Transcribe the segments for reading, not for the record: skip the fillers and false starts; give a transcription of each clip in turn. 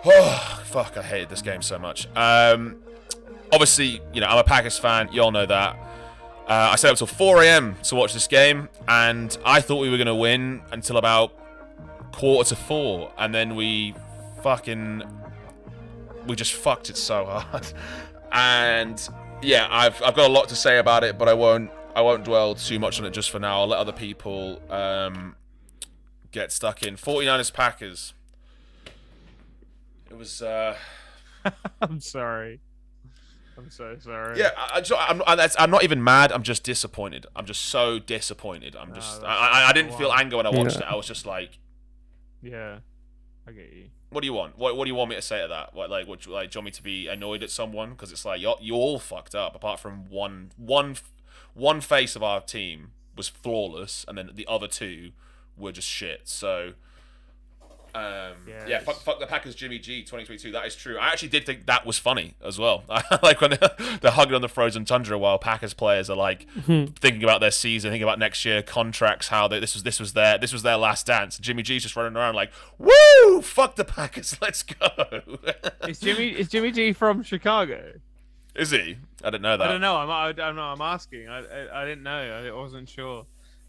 Oh, fuck, I hated this game so much. Obviously, I'm a Packers fan. You all know that. I stayed up till 4 a.m. to watch this game, and I thought we were going to win until about 3:45, and then we just fucked it so hard. And yeah, I've got a lot to say about it, but I won't dwell too much on it just for now. I'll let other people get stuck in. 49ers Packers. It was I'm sorry. I'm so sorry. Yeah, I'm not even mad. I'm just disappointed. I'm just so disappointed. I didn't feel anger when I watched it. I was just like, yeah, I get you. What do you want? What do you want me to say to that? Do you want me to be annoyed at someone? Because it's like you all fucked up. Apart from one face of our team was flawless, and then the other two were just shit. So. Fuck the Packers, Jimmy G, 2022. That is true. I actually did think that was funny as well. Like when they're hugging on the frozen tundra while Packers players are like thinking about their season, thinking about next year, contracts, how this was their last dance. Jimmy G's just running around like, woo, fuck the Packers, let's go. Is Jimmy G from Chicago? Is he? I didn't know that. I don't know. I'm asking. I didn't know. I wasn't sure.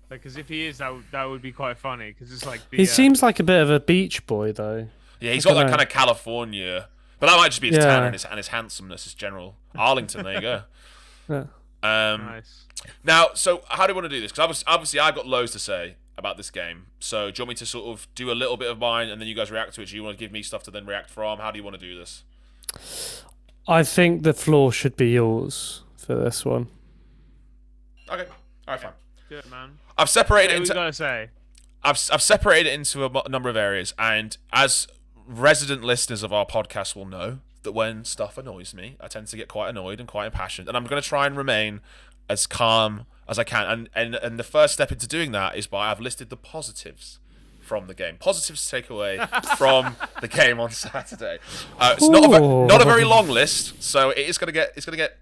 Because if he is, that would be quite funny. Because it's like he seems like a bit of a beach boy, though. Yeah, he's got that kind of California, but that might just be his tan and his handsomeness, his general Arlington. There you go. Yeah. Nice. Now, so how do you want to do this? Because obviously I've got loads to say about this game. So do you want me to sort of do a little bit of mine and then you guys react to it? Do you want to give me stuff to then react from? How do you want to do this? I think the floor should be yours for this one. Okay. All right, fine. Good, man. I've separated it into. into. What we gotta say? I've separated it into a number of areas, and as resident listeners of our podcast will know, that when stuff annoys me, I tend to get quite annoyed and quite impassioned, and I'm going to try and remain as calm as I can. And the first step into doing that is I've listed the positives from the game. Positives to take away from the game on Saturday. It's not a very long list, so it's going to get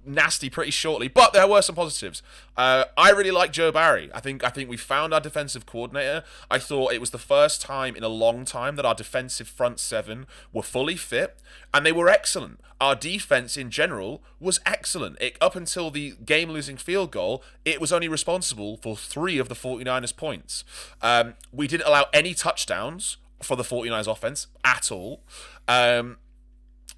nasty pretty shortly, but there were some positives. I really like Joe Barry. I think we found our defensive coordinator. I thought it was the first time in a long time that our defensive front seven were fully fit, and they were excellent. Our defense in general was excellent. Up until the game-losing field goal, it was only responsible for 3 of the 49ers points. We didn't allow any touchdowns for the 49ers offense at all.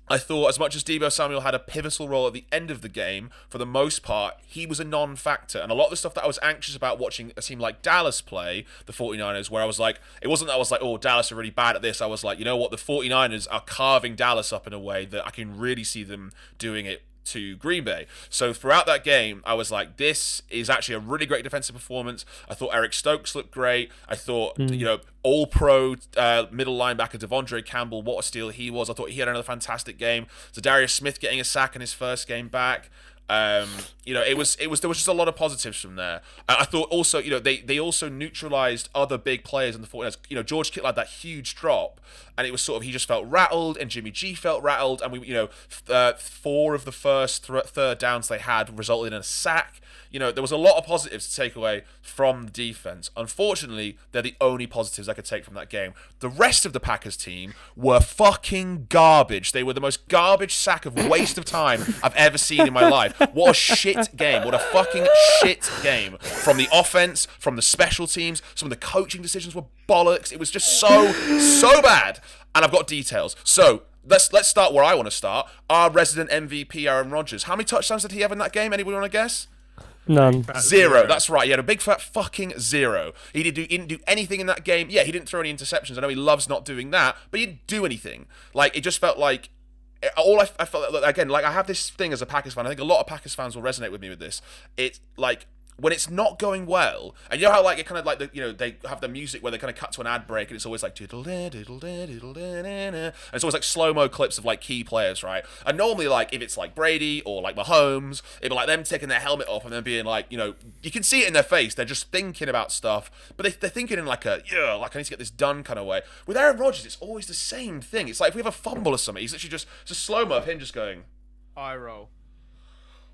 I thought as much as Deebo Samuel had a pivotal role at the end of the game, for the most part, he was a non-factor. And a lot of the stuff that I was anxious about watching a team like Dallas play, the 49ers, where I was like, it wasn't that I was like, oh, Dallas are really bad at this. I was like, you know what, the 49ers are carving Dallas up in a way that I can really see them doing it to Green Bay. So throughout that game, I was like, this is actually a really great defensive performance. I thought Eric Stokes looked great. I thought, all-pro middle linebacker Devondre Campbell, what a steal he was. I thought he had another fantastic game. Zadarius Smith getting a sack in his first game back. There was just a lot of positives from there. I thought also, they also neutralized other big players in the 49ers. George Kittle had that huge drop, and it was sort of, he just felt rattled, and Jimmy G felt rattled, and 4 of the first third downs they had resulted in a sack. There was a lot of positives to take away from the defense. Unfortunately, they're the only positives I could take from that game. The rest of the Packers team were fucking garbage. They were the most garbage sack of waste of time I've ever seen in my life. What a shit game. What a fucking shit game. From the offense, from the special teams, some of the coaching decisions were bollocks. It was just so bad. And I've got details. So, let's start where I want to start. Our resident MVP, Aaron Rodgers. How many touchdowns did he have in that game? Anybody want to guess? None. Zero. That's right. He had a big fat fucking 0. He didn't do anything in that game. Yeah, he didn't throw any interceptions. I know he loves not doing that, but he didn't do anything. Like, it just felt like I felt again, like, I have this thing as a Packers fan. I think a lot of Packers fans will resonate with me with this. It's like, when it's not going well, and you know how like it kind of like they have the music where they kind of cut to an ad break and it's always like diddle diddle diddle and it's always like slow-mo clips of like key players, right? And normally like if it's like Brady or like Mahomes, it'd be like them taking their helmet off and then being like, you can see it in their face, they're just thinking about stuff, but they're thinking in like I need to get this done kind of way. With Aaron Rodgers, it's always the same thing. It's like if we have a fumble or something, he's literally just, it's a slow-mo of him just going eye roll.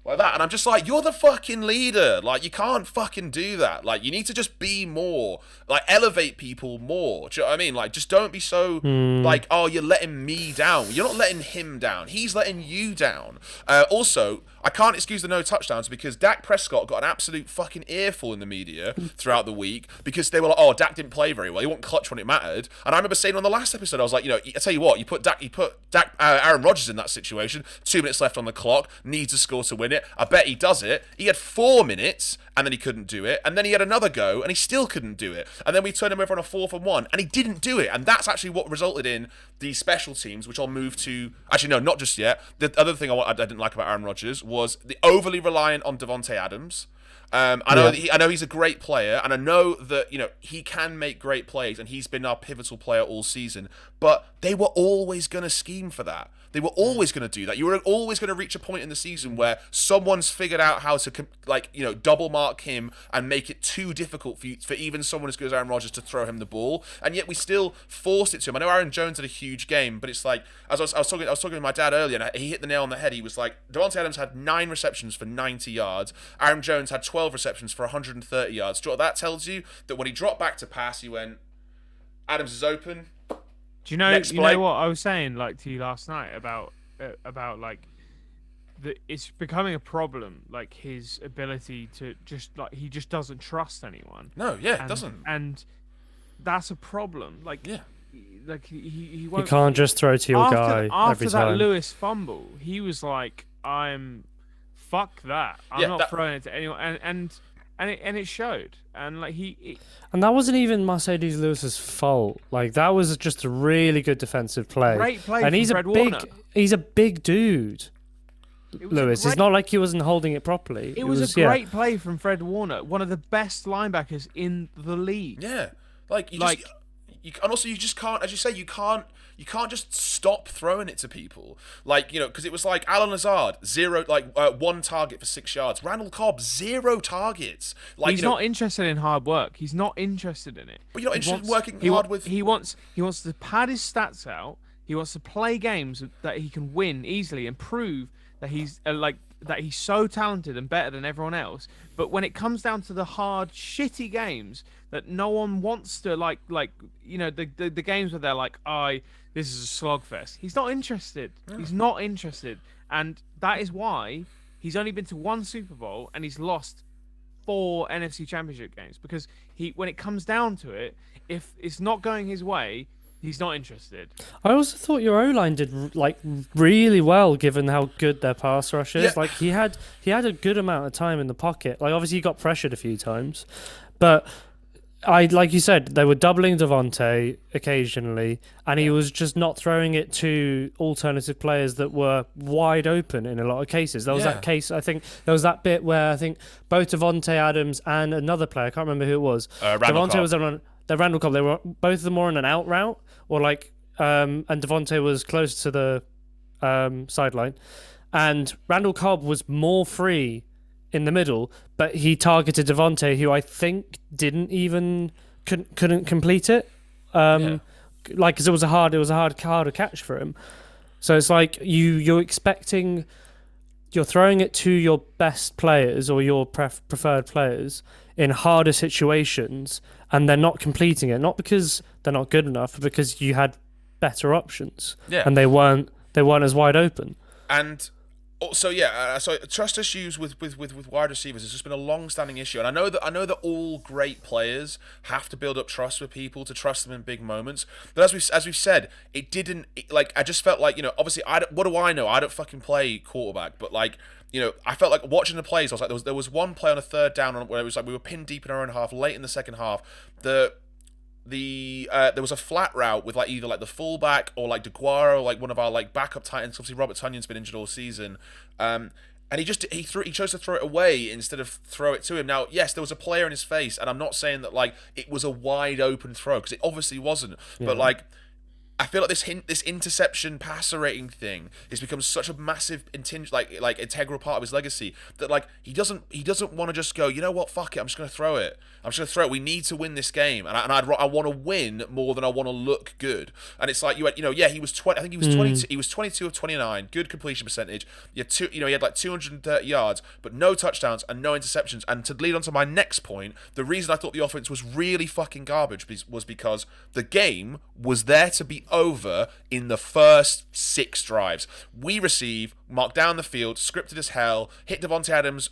like that, and I'm just like, you're the fucking leader. Like, you can't fucking do that. Like, you need to just be more, like, elevate people more. Do you know what I mean? Like, just don't be so like, oh, you're letting me down. You're not letting him down. He's letting you down. Also, I can't excuse the no touchdowns because Dak Prescott got an absolute fucking earful in the media throughout the week because they were like, oh, Dak didn't play very well. He wasn't clutch when it mattered. And I remember saying on the last episode, I was like, I tell you what, you put Aaron Rodgers in that situation. 2 minutes left on the clock, needs a score to win it. I bet he does it. He had 4 minutes and then he couldn't do it. And then he had another go and he still couldn't do it. And then we turned him over on a 4th and 1 and he didn't do it. And that's actually what resulted in the special teams, which I'll move to. Actually, no, not just yet. The other thing I didn't like about Aaron Rodgers was the overly reliant on Devontae Adams. I know he's a great player, and I know that he can make great plays, and he's been our pivotal player all season. But they were always going to scheme for that. They were always going to do that. You were always going to reach a point in the season where someone's figured out how to double mark him and make it too difficult for even someone as good as Aaron Rodgers to throw him the ball. And yet we still forced it to him. I know Aaron Jones had a huge game, but it's like, as I was talking to my dad earlier, and he hit the nail on the head. He was like, Devontae Adams had 9 receptions for 90 yards. Aaron Jones had 12 receptions for 130 yards. Do you know what that tells you? That when he dropped back to pass, he went, Adams is open. Do you know what I was saying to you last night about it's becoming a problem, like his ability to he just doesn't trust anyone. No, yeah, it doesn't. And that's a problem. He won't. You can't just throw to your guy after every that time. Lewis fumble, he was like, fuck that. I'm not throwing it to anyone. And it showed. And and that wasn't even Mercedes Lewis's fault. Like, that was just a really good defensive play. Great play and from Fred Warner. He's a big dude. Lewis. It's not like he wasn't holding it properly. It was a great play from Fred Warner, one of the best linebackers in the league. Yeah, and also you just can't, as you say, you can't just stop throwing it to people. Because it was like Alan Lazard, 1 target for 6 yards. Randall Cobb, 0 targets. He's not interested in hard work. He's not interested in it. But you're not interested in working hard with. He wants to pad his stats out. He wants to play games that he can win easily and prove that he's that he's so talented and better than everyone else. But when it comes down to the hard, shitty games that no one wants to the games where they're like, this is a slogfest. He's not interested. Yeah. He's not interested. And that is why he's only been to 1 Super Bowl and he's lost 4 NFC Championship games. Because when it comes down to it, if it's not going his way, he's not interested. I also thought your O-line did really well, given how good their pass rush is. Yeah. He had a good amount of time in the pocket. Obviously he got pressured a few times, but like you said, they were doubling Devontae occasionally, and he was just not throwing it to alternative players that were wide open in a lot of cases. There was that case, I think, there was that bit where I think both Devontae Adams and another player, I can't remember who it was. Devontae was on Randall Cobb. They were both of them were on an out route, and Devontae was close to the sideline, and Randall Cobb was more free in the middle, but he targeted Devontae, who I think couldn't complete it, because it was a harder catch for him. So it's like you're throwing it to your best players or your preferred players in harder situations, and they're not completing it, not because they're not good enough, but because you had better options, and they weren't as wide open. And also, so trust issues with wide receivers has just been a long-standing issue, and I know that all great players have to build up trust with people to trust them in big moments. But as we've said, it didn't. I just felt like, obviously, what do I know? I don't fucking play quarterback, but I felt like watching the plays. I was like, there was one play on a 3rd down where it was like we were pinned deep in our own half late in the second half. There was a flat route with either the fullback or DeGuara or one of our backup Titans. Obviously Robert Tunyon's been injured all season, and he chose to throw it away instead of throw it to him. Now, yes, there was a player in his face, and I'm not saying that it was a wide open throw, because it obviously wasn't. Yeah. But feel like this interception passer rating thing has become such a massive like integral part of his legacy that like he doesn't want to just go, you know what, fuck it, I'm just gonna throw it. We need to win this game, and I want to win more than I want to look good. And it's like he was 20. I think he was 22. He was 22 of 29. Good completion percentage. He had like 230 yards, but no touchdowns and no interceptions. And to lead on to my next point, the reason I thought the offense was really fucking garbage was because the game was there to be over in the first 6 drives. We receive, marked down the field, scripted as hell, hit Devontae Adams.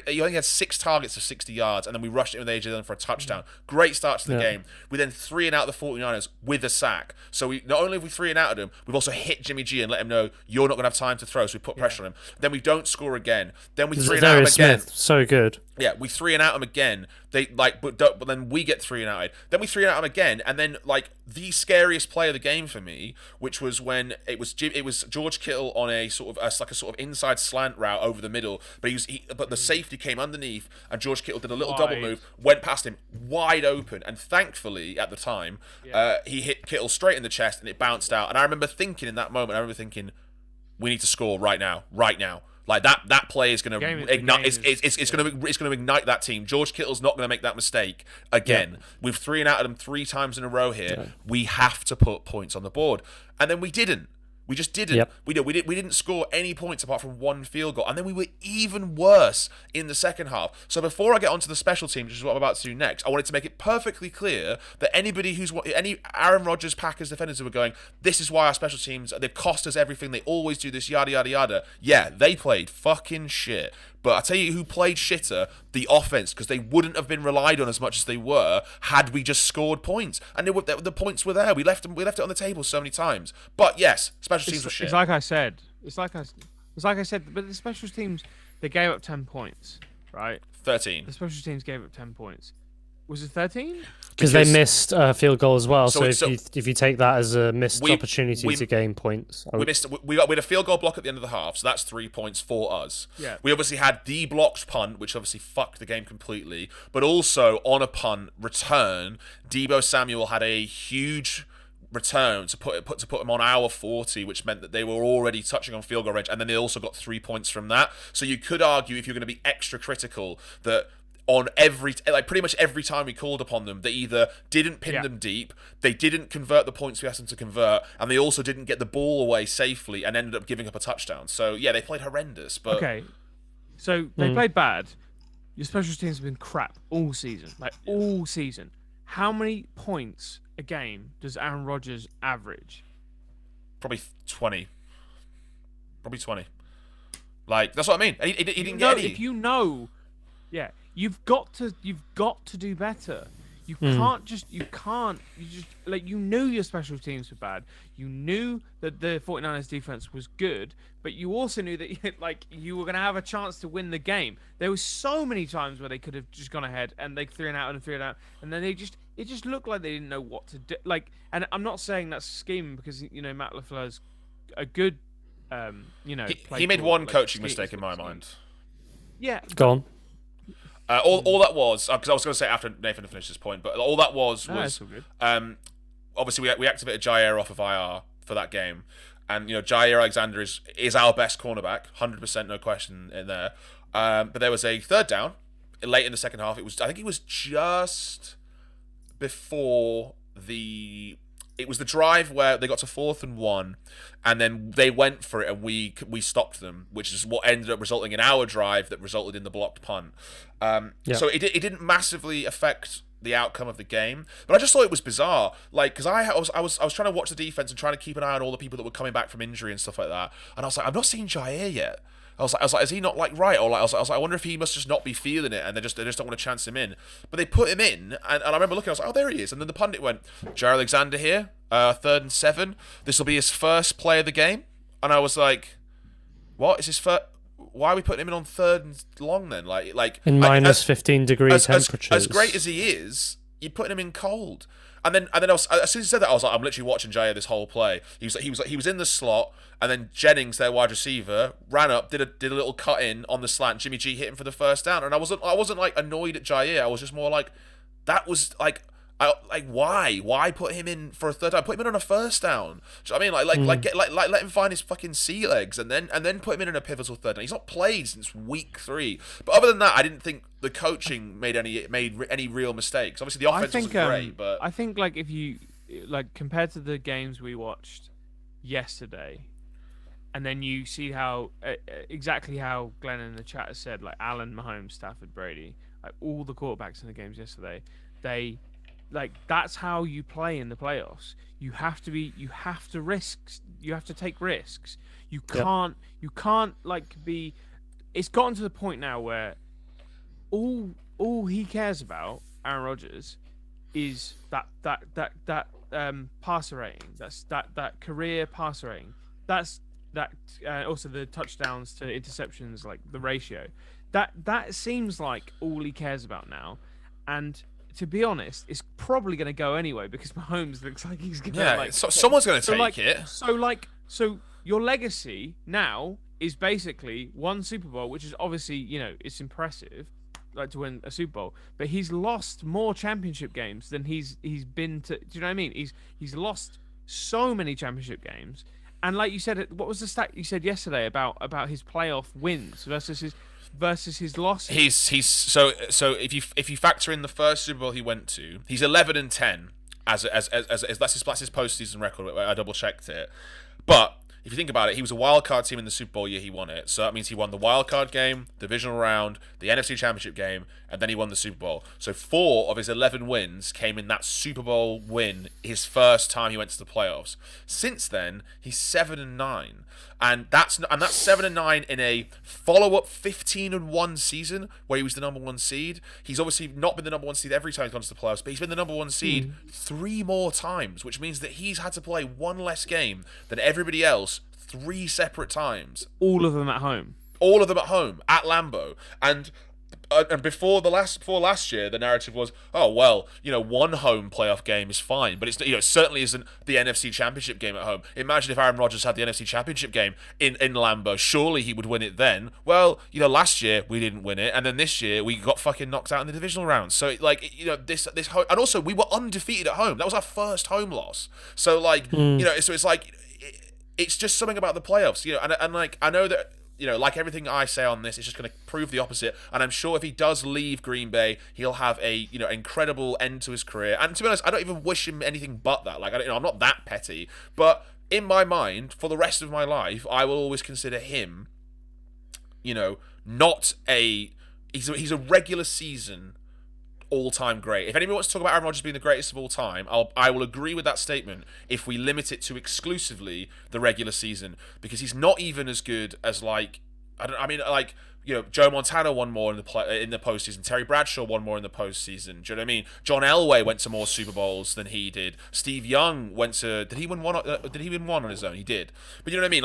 He only had 6 targets of 60 yards, and then we rushed it with AJ Dillon for a touchdown. Great start to the game. We then 3 and out the 49ers with a sack. So we not only have we 3 and out of them, we've also hit Jimmy G and let him know you're not going to have time to throw, so we put pressure on him. Then we don't score again. Then we 3 and out him again. So good. Yeah, we 3 and out him again. But then we get 3 and out. Then we 3 and out him again, and then like the scariest play of the game for me, which was when it was George Kittle on a sort of inside slant route over the middle, but the safety came underneath, and George Kittle did a little double move, went past him wide open, and thankfully at the time he hit Kittle straight in the chest and it bounced out. And I remember thinking in that moment, we need to score right now. Like that play is going to ignite. It's going to ignite that team. George Kittle's not going to make that mistake again. Yeah. We've 3 and out of them 3 times in a row here. Yeah. We have to put points on the board, and then we didn't. We just didn't. Yep. We didn't score any points apart from 1 field goal, and then we were even worse in the second half. So before I get onto the special teams, which is what I'm about to do next, I wanted to make it perfectly clear that any Aaron Rodgers Packers defenders who were going, this is why our special teams, they've cost us everything, they always do this, yada yada yada. Yeah, they played fucking shit. But I tell you who played shitter, the offense, because they wouldn't have been relied on as much as they were had we just scored points. And the points were there. We left it on the table so many times. But yes, special teams were shit. It's like I said. But the special teams, they gave up 10 points, right? 13. The special teams gave up 10 points. Was it 13? Because they missed a field goal as well. So if you take that as a missed opportunity to gain points, we had a field goal block at the end of the half, so that's 3 points for us. Yeah. We obviously had the blocked punt, which obviously fucked the game completely. But also on a punt return, Deebo Samuel had a huge return to put him on our 40, which meant that they were already touching on field goal range, and then they also got 3 points from that. So you could argue, if you're going to be extra critical, that on pretty much every time we called upon them, they either didn't pin them deep, they didn't convert the points we asked them to convert, and they also didn't get the ball away safely and ended up giving up a touchdown. So yeah, they played horrendous. But okay, so they played bad. Your special teams have been crap all season, all season. How many points a game does Aaron Rodgers average? Probably 20. Like, that's what I mean. He didn't get any. If you know, you've got to do better. You knew your special teams were bad. You knew that the 49ers defense was good, but you also knew that you were going to have a chance to win the game. There were so many times where they could have just gone ahead and they 3 and out, and then it just looked like they didn't know what to do. And I'm not saying that's scheming, because Matt LaFleur's a good he made one coaching mistake in my mind. Yeah. Go on. All that was, because I was going to say after Nathan finished his point, but all that was obviously we activated Jair off of IR for that game, and Jair Alexander is our best cornerback, 100%, no question in there. But there was a third down late in the second half. I think it was just before it was the drive where they got to 4th and 1, and then they went for it, and we stopped them, which is what ended up resulting in our drive that resulted in the blocked punt. So it didn't massively affect the outcome of the game, but I just thought it was bizarre, because I was trying to watch the defense and trying to keep an eye on all the people that were coming back from injury and stuff like that, and I was like, I'm not seeing Jair yet. I was like, is he not right? Or I was like, I wonder if he must just not be feeling it, and they just don't want to chance him in. But they put him in, and I remember looking, I was like, oh, there he is. And then the pundit went, Jair Alexander here, 3rd and 7. This will be his first play of the game. And I was like, what is his first? Why are we putting him in on 3rd and long then? In minus 15 degree temperatures. As great as he is, you're putting him in cold. And then as soon as he said that, I was like, I'm literally watching Jair this whole play. He was in the slot, and then Jennings, their wide receiver, ran up, did a little cut in on the slant. Jimmy G hit him for the first down, and I wasn't annoyed at Jair. I was just more like, that was Why put him in for a third down? Put him in on a first down. Do you know what I mean? Let him find his fucking sea legs, and then put him in a pivotal third down. He's not played since week 3. But other than that, I didn't think the coaching made any real mistakes. Obviously, the offense was great, but I think like if you compared to the games we watched yesterday, and then you see how exactly how Glenn in the chat has said, like Allen, Mahomes, Stafford, Brady, like all the quarterbacks in the games yesterday, that's how you play in the playoffs. You have to take risks. You can't be. It's gotten to the point now where all he cares about, Aaron Rodgers, is that passer rating. That's that career passer rating. That's also the touchdowns to interceptions, like the ratio. That seems like all he cares about now, and to be honest, it's probably going to go anyway because Mahomes looks like he's going to someone's going to take it. So your legacy now is basically one Super Bowl, which is obviously, it's impressive, like to win a Super Bowl, but he's lost more championship games than he's been to. Do you know what I mean? He's lost so many championship games, and like you said, what was the stat you said yesterday about his playoff wins versus his losses? He's so if you factor in the first Super Bowl he went to, he's 11-10 as that's his postseason record. I double checked it, but if you think about it, he was a wild card team in the Super Bowl year he won it. So that means he won the wild card game, the divisional round, the NFC Championship game, and then he won the Super Bowl. So 4 of his 11 wins came in that Super Bowl win, his first time he went to the playoffs. Since then, he's 7-9. And that's 7-9 in a follow-up 15-1 season where he was the number 1 seed. He's obviously not been the number 1 seed every time he's gone to the playoffs, but he's been the number 1 seed 3 more times, which means that he's had to play 1 less game than everybody else 3 separate times. All of them at home. All of them at home at Lambeau. And before last year, the narrative was, oh well, 1 home playoff game is fine, but it certainly isn't the NFC Championship game at home. Imagine if Aaron Rodgers had the NFC Championship game in Lambeau, surely he would win it then. Well, last year we didn't win it, and then this year we got fucking knocked out in the divisional round. So this home, and also we were undefeated at home. That was our first home loss. So it's just something about the playoffs, and I know that. Like everything I say on this, it's just going to prove the opposite. And I'm sure if he does leave Green Bay, he'll have a incredible end to his career. And to be honest, I don't even wish him anything but that. Like I'm not that petty. But in my mind, for the rest of my life, I will always consider him, not a. He's a regular season all-time great. If anyone wants to talk about Aaron Rodgers being the greatest of all time, I will agree with that statement if we limit it to exclusively the regular season, because he's not even as good as Joe Montana won more in the postseason. Terry Bradshaw won more in the postseason. Do you know what I mean? John Elway went to more Super Bowls than he did. Steve Young went to. Did he win one? Did he win one on his own? He did. But you know what I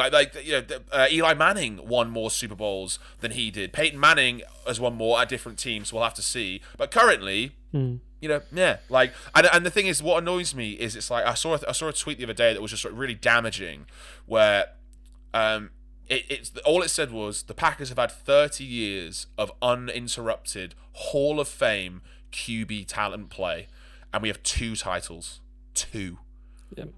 mean? Eli Manning won more Super Bowls than he did. Peyton Manning has won more at different teams. So we'll have to see. But currently. And the thing is, what annoys me is it's like I saw a tweet the other day that was just really damaging, where it's all it said was the Packers have had 30 years of uninterrupted Hall of Fame QB talent play, and we have 2 titles. 2. Yep.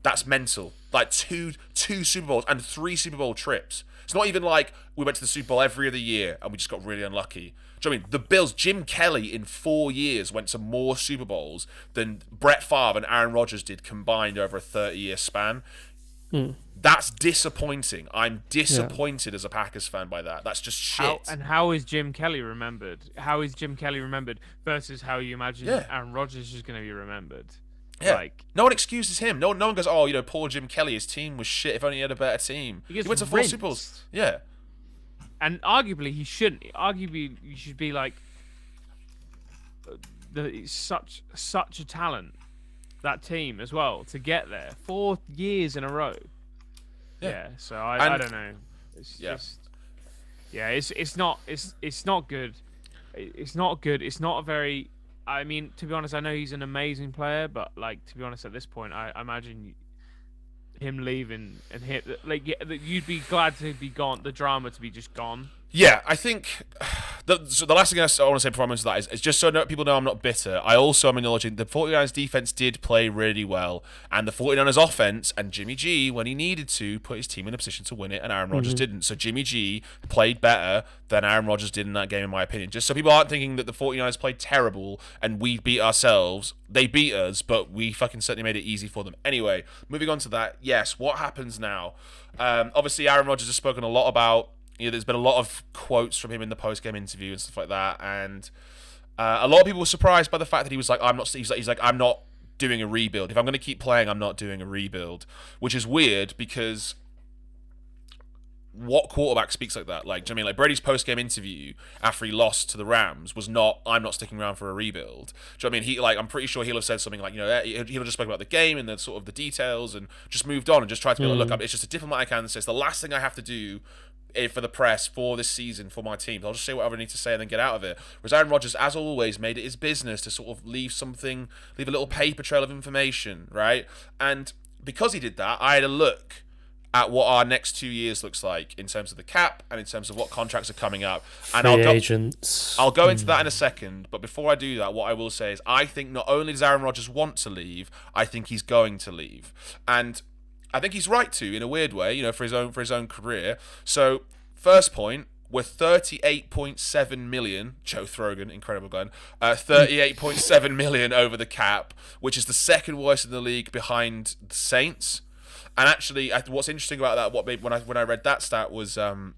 That's mental. Like two Super Bowls and 3 Super Bowl trips. It's not even like we went to the Super Bowl every other year and we just got really unlucky. Do you know what I mean? The Bills, Jim Kelly in 4 years went to more Super Bowls than Brett Favre and Aaron Rodgers did combined over a 30-year span. That's disappointing. I'm disappointed as a Packers fan by that. That's just shit. How is Jim Kelly remembered? How is Jim Kelly remembered versus how you imagine Aaron Rodgers is going to be remembered? Yeah. No one excuses him. No one goes, oh, poor Jim Kelly. His team was shit. If only he had a better team. He went to 4 Super Bowls. Yeah. And arguably he shouldn't. Arguably you should be like, such a talent, that team as well, to get there 4 years in a row. Yeah. So I don't know. It's just it's not good. It's not good. It's not a very. I mean, to be honest, I know he's an amazing player, but to be honest, at this point, I imagine him leaving and you'd be glad to be gone, the drama to be just gone. Yeah, I think So the last thing I want to say before I move to that is just so people know I'm not bitter. I also am acknowledging the 49ers defense did play really well, and the 49ers offense and Jimmy G, when he needed to, put his team in a position to win it, and Aaron Rodgers didn't. So Jimmy G played better than Aaron Rodgers did in that game, in my opinion. Just so people aren't thinking that the 49ers played terrible and we beat ourselves. They beat us, but we fucking certainly made it easy for them. Anyway, moving on to that. Yes, what happens now? Obviously, Aaron Rodgers has spoken a lot about. There's been a lot of quotes from him in the post-game interview and stuff like that, and a lot of people were surprised by the fact that he was like, "I'm not." He's like, "I'm not doing a rebuild. If I'm going to keep playing, I'm not doing a rebuild," which is weird because what quarterback speaks like that? Like, do you know what I mean? Like Brady's post-game interview after he lost to the Rams was not, "I'm not sticking around for a rebuild." Do you know what I mean? I'm pretty sure he'll have said something like, he'll just spoke about the game and the sort of the details and just moved on and just tried to be like, "Look, it's just a diplomatic answer. It's the last thing I have to do for the press for this season for my team. I'll just say whatever I need to say and then get out of it." Whereas Aaron Rodgers, as always, made it his business to sort of leave a little paper trail of information, right? And because he did that, I had a look at what our next 2 years looks like in terms of the cap and in terms of what contracts are coming up. And Agents. I'll go into that in a second, but before I do that, what I will say is I think not only does Aaron Rodgers want to leave, I think he's going to leave. And I think he's right to, in a weird way, for his own career. So, first point, we're 38.7 million. Joe Throgan, incredible gun. 38.7 million over the cap, which is the second worst in the league behind the Saints. And actually, what's interesting about that, when I read that stat was the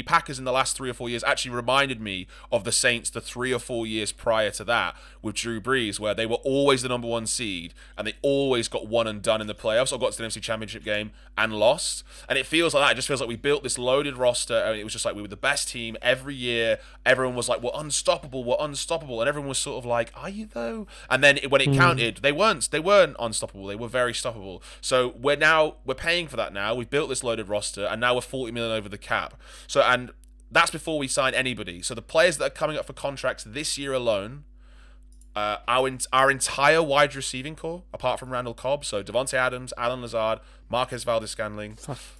Packers in the last 3 or 4 years actually reminded me of the Saints the 3 or 4 years prior to that with Drew Brees, where they were always the number 1 seed and they always got one and done in the playoffs or got to the NFC Championship game and lost. And it feels like that. It just feels like we built this loaded roster and it was just like we were the best team every year. Everyone was like, we're unstoppable. And everyone was sort of like, are you though? And then when it counted, they weren't unstoppable. They were very stoppable. So we're paying for that now. We've built this loaded roster and now we're 40 million over the cap. So, and that's before we sign anybody. So the players that are coming up for contracts this year alone, our entire wide receiving core, apart from Randall Cobb, so Devontae Adams, Alan Lazard, Marquez Valdes-Scantling,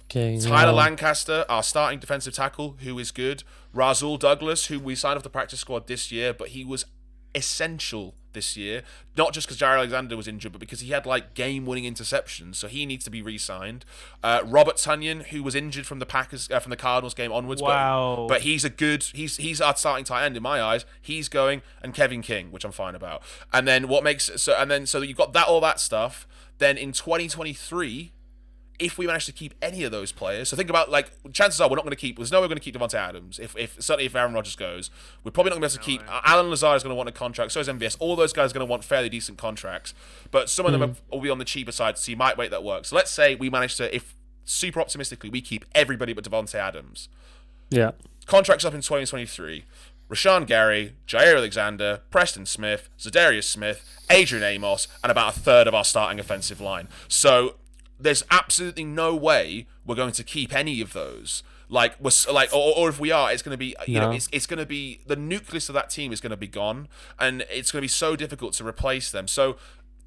Tyler Lancaster, our starting defensive tackle, who is good, Rasul Douglas, who we signed off the practice squad this year, but he was essential this year, not just because Jair Alexander was injured, but because he had game-winning interceptions, so he needs to be re-signed. Robert Tonyan, who was injured from the Cardinals game onwards, but he's he's our starting tight end in my eyes. He's going, and Kevin King, which I'm fine about. And then so you've got all that stuff. Then in 2023. If we manage to keep any of those players, so think about chances are we're not going to keep. There's no way we're going to keep Devontae Adams. Certainly if Aaron Rodgers goes, we're probably not going to be able to keep. Alan Lazard is going to want a contract. So is MVS. All those guys are going to want fairly decent contracts, but some of them will be on the cheaper side. So you might make that work. So let's say we manage to, if super optimistically, we keep everybody but Devontae Adams. Yeah. Contracts up in 2023. Rashawn Gary, Jair Alexander, Preston Smith, Zadarius Smith, Adrian Amos, and about a third of our starting offensive line. So there's absolutely no way we're going to keep any of those. Or if we are, it's going to be, it's going to be, the nucleus of that team is going to be gone, and it's going to be so difficult to replace them. So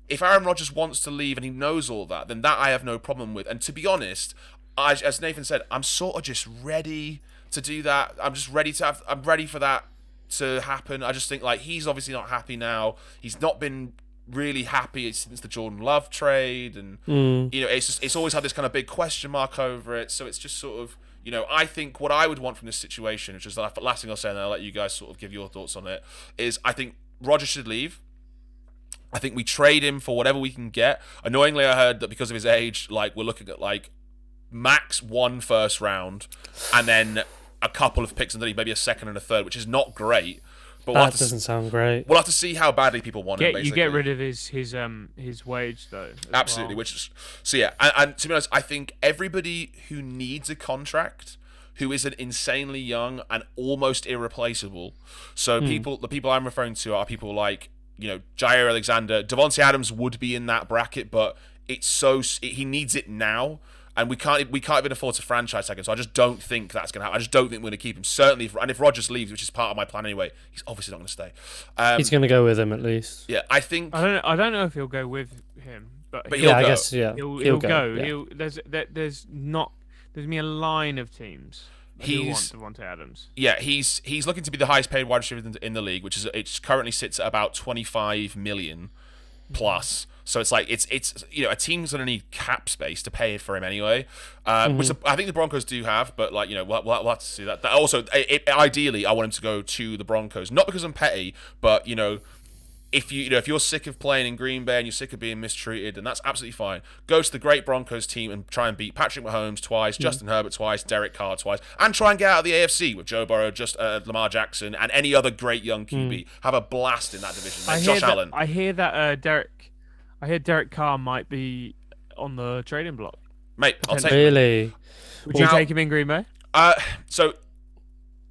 if Aaron Rodgers wants to leave and he knows all that, then that I have no problem with. And to be honest, as Nathan said, I'm sort of just ready to do that. I'm ready for that to happen. I just think he's obviously not happy now. He's not been really happy since the Jordan Love trade, and it's always had this kind of big question mark over it. So it's just sort of, I think what I would want from this situation, which is the last thing I'll say, and I'll let you guys sort of give your thoughts on it, is I think Rodgers should leave. I think we trade him for whatever we can get. Annoyingly, I heard that because of his age, we're looking at max 1 first round and then a couple of picks underneath, maybe a second and a third, which is not great. But that doesn't sound great. We'll have to see how badly people want him. Basically, you get rid of his wage though. Absolutely, well. And to be honest, I think everybody who needs a contract, who isn't insanely young and almost irreplaceable. So the people I'm referring to are people like Jair Alexander, Devontae Adams would be in that bracket, but he needs it now. And we can't even afford to franchise tag him, so I just don't think that's going to happen. I just don't think we're going to keep him. Certainly, if Rodgers leaves, which is part of my plan anyway, he's obviously not going to stay. He's going to go with him at least. Yeah, I think. I don't know if he'll go with him, but he'll go. I guess he'll go. Yeah. There's going to be a line of teams I do want Devontae Adams. Yeah, he's looking to be the highest paid wide receiver in the league, which is it currently sits at about 25 million plus. So it's like it's a team's gonna need cap space to pay for him anyway, which I think the Broncos do have. But like we'll have to see that. Also, ideally, I want him to go to the Broncos, not because I'm petty, but if you're sick of playing in Green Bay and you're sick of being mistreated, then that's absolutely fine. Go to the great Broncos team and try and beat Patrick Mahomes twice, Justin Herbert twice, Derek Carr twice, and try and get out of the AFC with Joe Burrow, Lamar Jackson, and any other great young QB. Have a blast in that division. Josh Allen. I hear that Derek Carr might be on the trading block. Mate, I'll take him. Really? Would you take him in Green Bay? So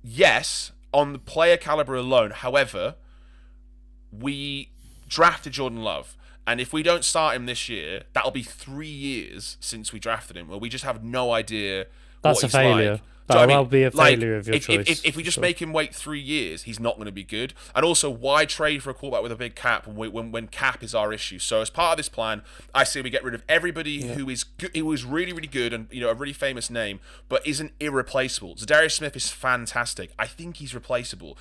yes, on the player caliber alone. However, we drafted Jordan Love, and if we don't start him this year, that'll be 3 years since we drafted him, where we just have no idea That's what he's a failure. like. That'll be a failure of your choice. If we just make him wait 3 years, he's not going to be good. And also, why trade for a quarterback with a big cap when cap is our issue? So as part of this plan, I say we get rid of everybody who is really, really good and a really famous name, but isn't irreplaceable. Zadarius Smith is fantastic. I think he's replaceable.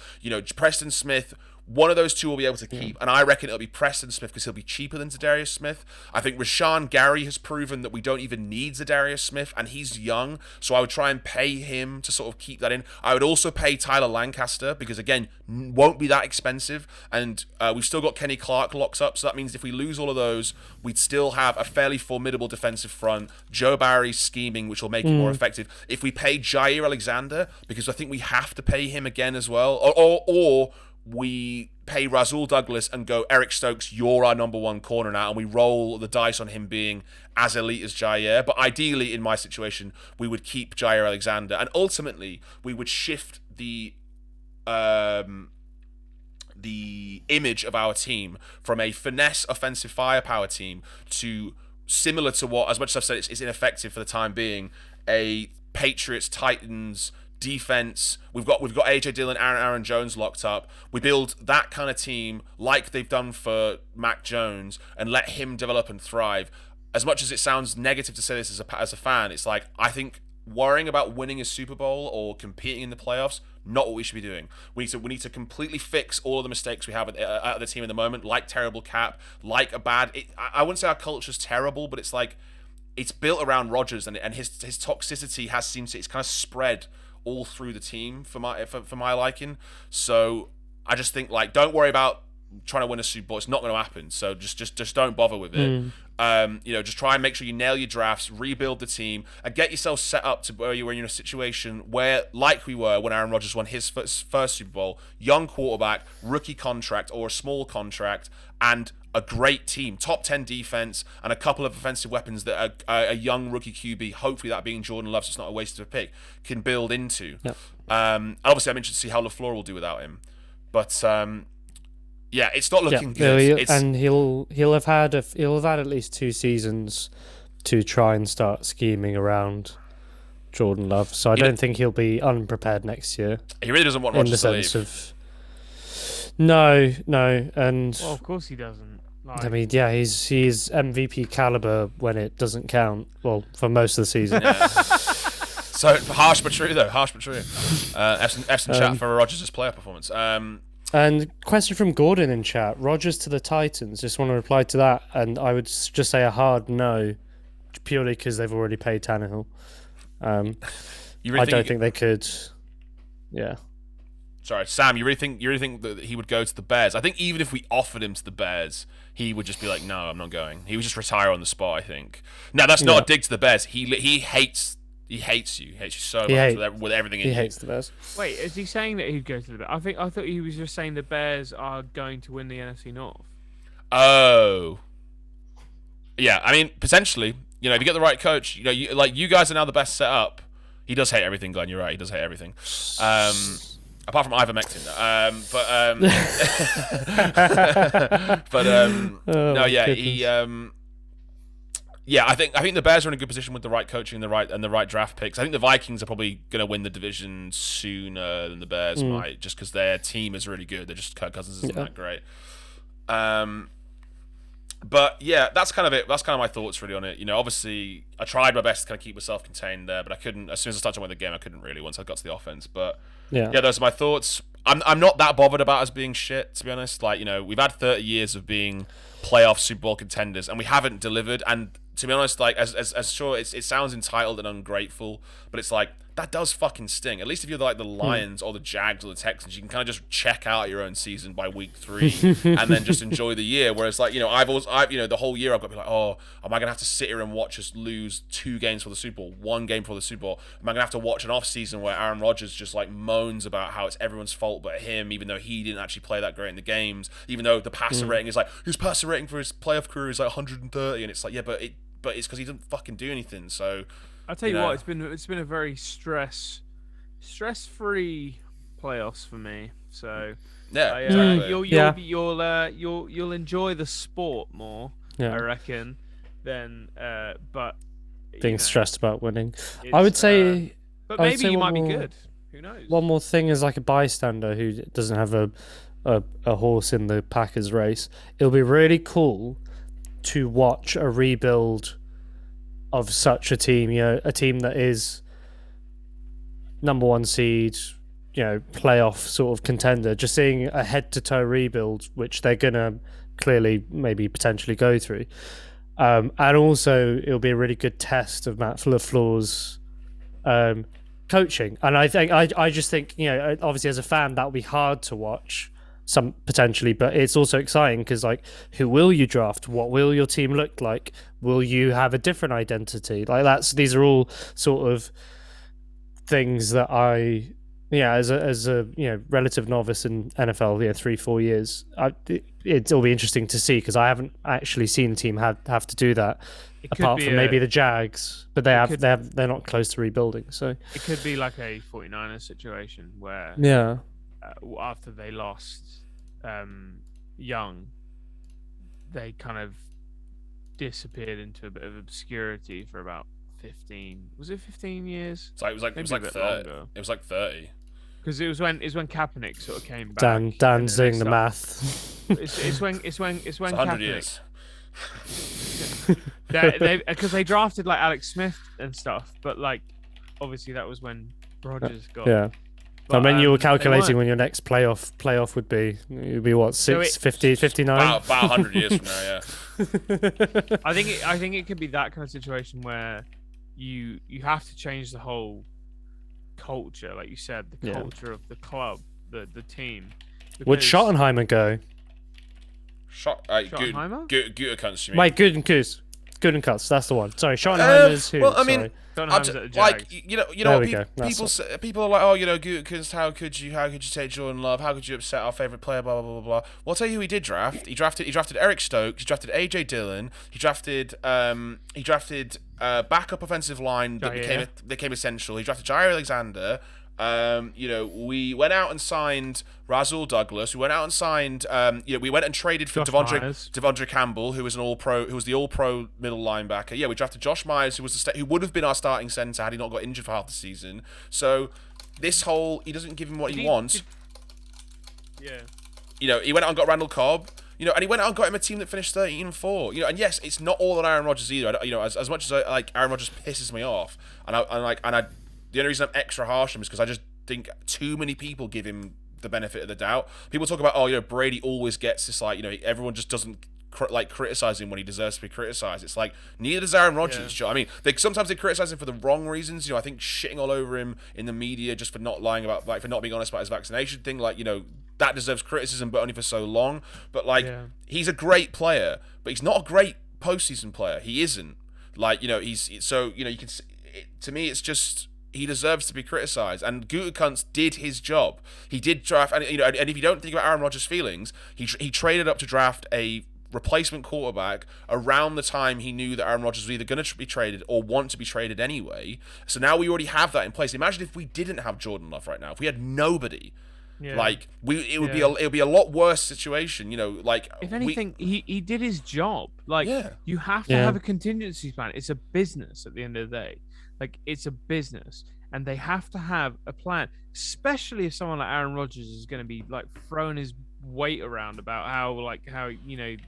Preston Smith. One of those two will be able to keep, and I reckon it'll be Preston Smith because he'll be cheaper than Zadarius Smith. I think Rashawn Gary has proven that we don't even need Zadarius Smith, and he's young, so I would try and pay him to sort of keep that in. I would also pay Tyler Lancaster because, again, won't be that expensive, and we've still got Kenny Clark locked up, so that means if we lose all of those, we'd still have a fairly formidable defensive front. Joe Barry's scheming, which will make it more effective. If we pay Jair Alexander, because I think we have to pay him again as well, or we pay Rasul Douglas and go, Eric Stokes, you're our number one corner now, and we roll the dice on him being as elite as Jair. But ideally, in my situation, we would keep Jair Alexander, and ultimately, we would shift the image of our team from a finesse offensive firepower team to similar to what, as much as I've said it's ineffective for the time being, a Patriots, Titans defense. We've got AJ Dillon, Aaron Jones locked up. We build that kind of team like they've done for Mac Jones and let him develop and thrive. As much as it sounds negative to say this as a fan, it's like, I think worrying about winning a Super Bowl or competing in the playoffs, not what we should be doing. We need to completely fix all of the mistakes we have at the team at the moment, like terrible cap, like a bad. I wouldn't say our culture's terrible, but it's like it's built around Rodgers and his toxicity it's kind of spread all through the team for my liking. So I just think, like, don't worry about trying to win a Super Bowl. It's not going to happen. So just don't bother with it. Just try and make sure you nail your drafts, rebuild the team, and get yourself set up to where you were in a situation where, like we were when Aaron Rodgers won his first Super Bowl, young quarterback, rookie contract or a small contract, and a great team, top 10 defense, and a couple of offensive weapons that a young rookie QB, hopefully that being Jordan Love, so it's not a waste of a pick, can build into. Yep. Obviously, I'm interested to see how LaFleur will do without him. But yeah, it's not looking good. And he'll have had at least 2 seasons to try and start scheming around Jordan Love. So I don't think he'll be unprepared next year. He really doesn't want Rodgers to leave. In the sense of no, and well, of course he doesn't. I mean, yeah, he's MVP caliber when it doesn't count. Well, for most of the season. Yeah. So harsh but true, though. Harsh but true. Epson chat for Rodgers' player performance. And question from Gordon in chat: Rodgers to the Titans. Just want to reply to that, and I would just say a hard no, purely because they've already paid Tannehill. I don't think they could. Yeah. Sorry, Sam. You really think that he would go to the Bears? I think even if we offered him to the Bears, he would just be like, "No, I'm not going." He would just retire on the spot. I think. Now that's not a dig to the Bears. He hates you. He hates you so much with everything in you. He hates the Bears. Wait, is he saying that he'd go to the Bears? I thought he was just saying the Bears are going to win the NFC North. Oh. Yeah, I mean, potentially. If you get the right coach, you guys are now the best set up. He does hate everything, Glenn. You're right. He does hate everything. Apart from ivermectin. I think the Bears are in a good position with the right coaching and the right draft picks. I think the Vikings are probably going to win the division sooner than the Bears might, just because their team is really good. They're just Kirk Cousins isn't that great. But yeah, that's kind of it. That's kind of my thoughts really on it. You know, obviously I tried my best to kind of keep myself contained there, but I couldn't. As soon as I started to win the game, I couldn't really once I got to the offense. But Yeah. yeah, those are my thoughts. I'm not that bothered about us being shit, to be honest. Like, you know, we've had 30 years of being playoff Super Bowl contenders, and we haven't delivered. And to be honest, like as sure it sounds entitled and ungrateful, but it's like that does fucking sting. At least if you're like the Lions or the Jags or the Texans, you can kind of just check out your own season by week 3 and then just enjoy the year. Whereas like, you know, I've you know, the whole year I've got to be like, oh, am I gonna have to sit here and watch us lose 2 games for the Super Bowl, 1 game for the Super Bowl? Am I gonna have to watch an off season where Aaron Rodgers just like moans about how it's everyone's fault but him, even though he didn't actually play that great in the games, even though the passer rating is like his passer rating for his playoff career is like 130, and it's like, yeah, but it's because he didn't fucking do anything. So I'll tell you what, it's been a very stress-free playoffs for me. So yeah, exactly. you'll enjoy the sport more, Yeah. I reckon, than but Being stressed about winning. it's, I would say. but I would maybe say you one might be more- good. Who knows? One more thing is like a bystander who doesn't have a horse in the Packers race. It'll be really cool to watch a rebuild of such a team. You know, a team that is number 1 seed, you know, playoff sort of contender. Just seeing a head-to-toe rebuild, which they're gonna clearly maybe potentially go through. And also, it'll be a really good test of Matt LaFleur's coaching. And I just think, you know, obviously as a fan, that would be hard to watch some potentially, but it's also exciting because, like, who will you draft? What will your team look like? Will you have a different identity? Like these are all sort of things that as a you know, relative novice in NFL, 3-4 years, it'll be interesting to see because I haven't actually seen a team have to do that. Apart from maybe the Jags, but they're not close to rebuilding. So it could be like a 49ers situation where after they lost Young, they kind of disappeared into a bit of obscurity for about 15. Was it 15 years? It was like 30. It was like 30. Because it was when Kaepernick sort of came back. Dan's doing the math. It's when 100 Kaepernick. years. Because they drafted like Alex Smith and stuff, but like obviously that was when Rodgers got. Yeah. But, I mean, you were calculating when your next playoff would be. It would be what, 50, 59? About 100 years from now, yeah. I think it could be that kind of situation where you have to change the whole culture, like you said, the culture of the club, the team. Would Schottenheimer go? Schottenheimer? Gutekunst, you mean? Wait, Gutekunst, that's the one. Sorry, Schottenheimer's who? Well, I mean, Schottenheimer's at the Jags. like, you know, people are like, oh, you know, Gutekunst, how could you take Jordan Love? How could you upset our favorite player? Blah blah blah blah. Well, I'll tell you who he did draft. He drafted Eric Stokes. He drafted AJ Dillon. He drafted backup offensive line that became essential. He drafted Jair Alexander. You know, we went out and signed Rasul Douglas. We went out and signed, we went and traded for Devondre Campbell, who was an All-Pro, who was the All-Pro middle linebacker. Yeah, we drafted Josh Myers, who was who would have been our starting center had he not got injured for half the season. So this whole, he doesn't give him what he wants. You know, he went out and got Randall Cobb. You know, and he went out and got him a team that finished 13-4. You know, and yes, it's not all on Aaron Rodgers either. You know, as much as like Aaron Rodgers pisses me off, the only reason I'm extra harsh on him is because I just think too many people give him the benefit of the doubt. People talk about, oh, you know, Brady always gets this, like, you know, everyone just doesn't criticize him when he deserves to be criticized. It's like, neither does Aaron Rodgers. I mean, sometimes they criticize him for the wrong reasons. You know, I think shitting all over him in the media just for not lying about, like, for not being honest about his vaccination thing, like, you know, that deserves criticism, but only for so long. But like, he's a great player, but he's not a great postseason player. He isn't. Like, you know, so, you know, you can, to me, it's just, he deserves to be criticised, and Gutekunst did his job. He did draft, and you know, and if you don't think about Aaron Rodgers' feelings, he traded up to draft a replacement quarterback around the time he knew that Aaron Rodgers was either going to be traded or want to be traded anyway. So now we already have that in place. Imagine if we didn't have Jordan Love right now. If we had nobody, like it would be a lot worse situation. You know, like if anything, he did his job. Like you have to have a contingency plan. It's a business at the end of the day. Like, it's a business, and they have to have a plan, especially if someone like Aaron Rodgers is going to be, like, throwing his weight around about how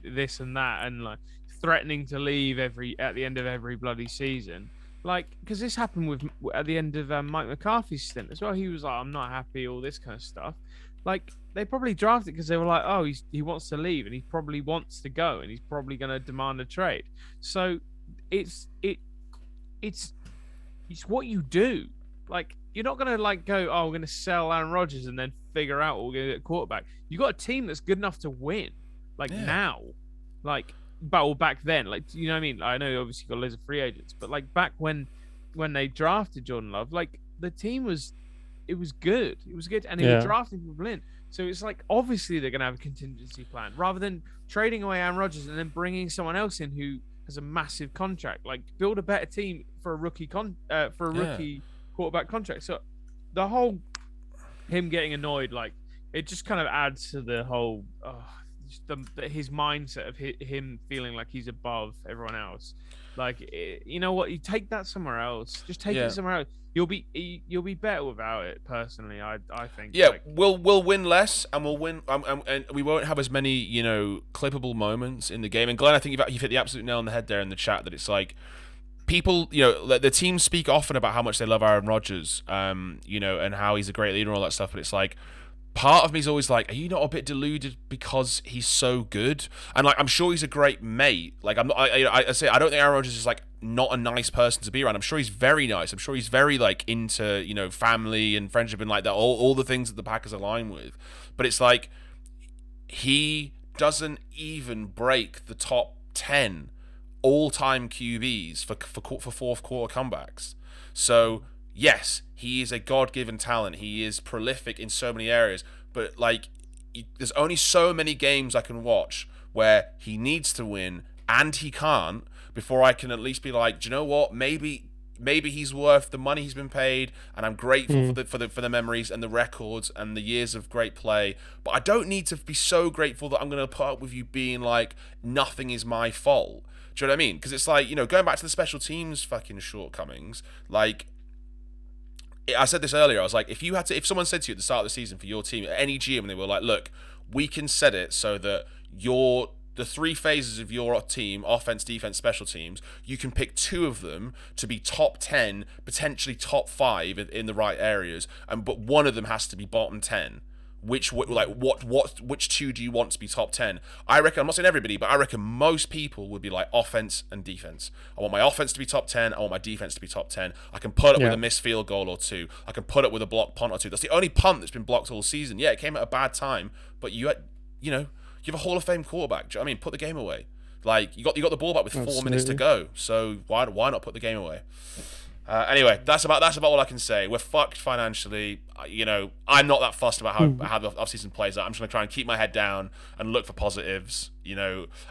this and that, and like threatening to leave at the end of every bloody season. Like, because this happened at the end of Mike McCarthy's stint as well. He was like, I'm not happy, all this kind of stuff. Like, they probably drafted because they were like, oh, he wants to leave, and he probably wants to go, and he's probably going to demand a trade. So it's what you do. Like, you're not going to like go, oh, we're going to sell Aaron Rodgers and then figure out what we're going to get quarterback. You got a team that's good enough to win. Like now, like. But back then, like, you know what I mean? I know obviously you got loads of free agents, but like back when they drafted Jordan Love, like the team was good. It was good, and they were drafting people in. So it's like obviously they're gonna have a contingency plan rather than trading away Aaron Rodgers and then bringing someone else in who has a massive contract. Like, build a better team for a rookie quarterback contract. So the whole him getting annoyed, like, it just kind of adds to the whole. His mindset of him feeling like he's above everyone else. Like, you know what? You take that somewhere else. Just take it somewhere else. You'll be better without it. Personally, I think. Yeah, like, we'll win less, and we'll win, and we won't have as many clippable moments in the game. And Glenn, I think you've hit the absolute nail on the head there in the chat, that it's like people, the teams speak often about how much they love Aaron Rodgers, and how he's a great leader and all that stuff. But it's like, part of me is always like, are you not a bit deluded because he's so good? And like, I'm sure he's a great mate. Like, I don't think Aaron Rodgers is like not a nice person to be around. I'm sure he's very nice. I'm sure he's very like into family and friendship and like that, all the things that the Packers align with. But it's like, he doesn't even break the top 10 all-time QBs for fourth quarter comebacks. So yes, he is a God-given talent. He is prolific in so many areas. But like, there's only so many games I can watch where he needs to win and he can't before I can at least be like, do you know what? Maybe he's worth the money he's been paid, and I'm grateful for the memories and the records and the years of great play. But I don't need to be so grateful that I'm going to put up with you being like, nothing is my fault. Do you know what I mean? Because it's like, going back to the special teams fucking shortcomings, like, I said this earlier, I was like, if someone said to you at the start of the season for your team, any GM, and they were like, look, we can set it so that the three phases of your team, offense, defense, special teams, you can pick two of them to be top 10, potentially top 5 in the right areas, but one of them has to be bottom 10. Which two do you want to be top 10? I reckon, I'm not saying everybody, but I reckon most people would be like offense and defense. I want my offense to be top 10. I want my defense to be top 10. I can put up with a missed field goal or two. I can put up with a blocked punt or two. That's the only punt that's been blocked all season. Yeah, it came at a bad time, but you have a Hall of Fame quarterback. Do you know what I mean? Put the game away. Like, you got the ball back with 4 minutes to go. So why not put the game away? Anyway, that's about all I can say. We're fucked financially. I'm not that fussed about how the offseason plays out. I'm just going to try and keep my head down and look for positives.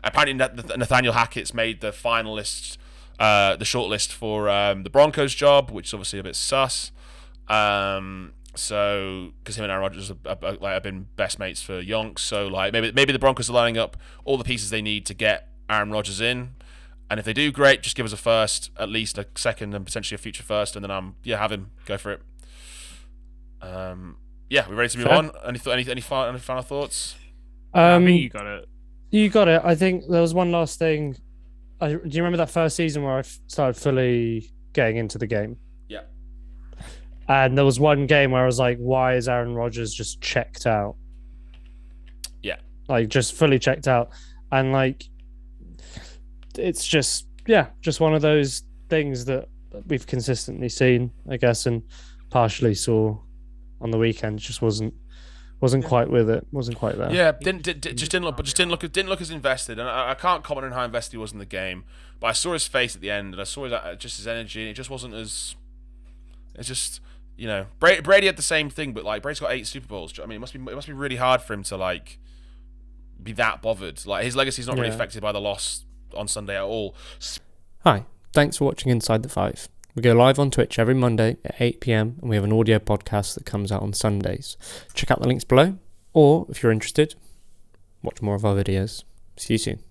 Apparently Nathaniel Hackett's made the finalists, the shortlist for the Broncos job, which is obviously a bit sus. So, because him and Aaron Rodgers have been best mates for yonks. So, like, maybe the Broncos are lining up all the pieces they need to get Aaron Rodgers in. And if they do, great. Just give us a first, at least a second, and potentially a future first, and then have him go for it. We ready to move on? Any final thoughts? I think you got it. You got it. I think there was one last thing. Do you remember that first season where I started fully getting into the game? Yeah. And there was one game where I was like, "Why is Aaron Rodgers just checked out?" Yeah. Like, just fully checked out, and like, it's just one of those things that we've consistently seen, I guess, and partially saw on the weekend. Just wasn't quite with it. Wasn't quite there. Yeah, didn't look as invested. And I can't comment on how invested he was in the game, but I saw his face at the end, and I saw his energy, and it just wasn't as. It's just, Brady had the same thing, but like, Brady's got 8 Super Bowls. Do you know what I mean? It must be really hard for him to like be that bothered. Like, his legacy's not really affected by the loss on Sunday at all. Hi, thanks for watching Inside the 5. We go live on Twitch every Monday at 8 PM, and we have an audio podcast that comes out on Sundays. Check out the links below, or if you're interested, watch more of our videos. See you soon.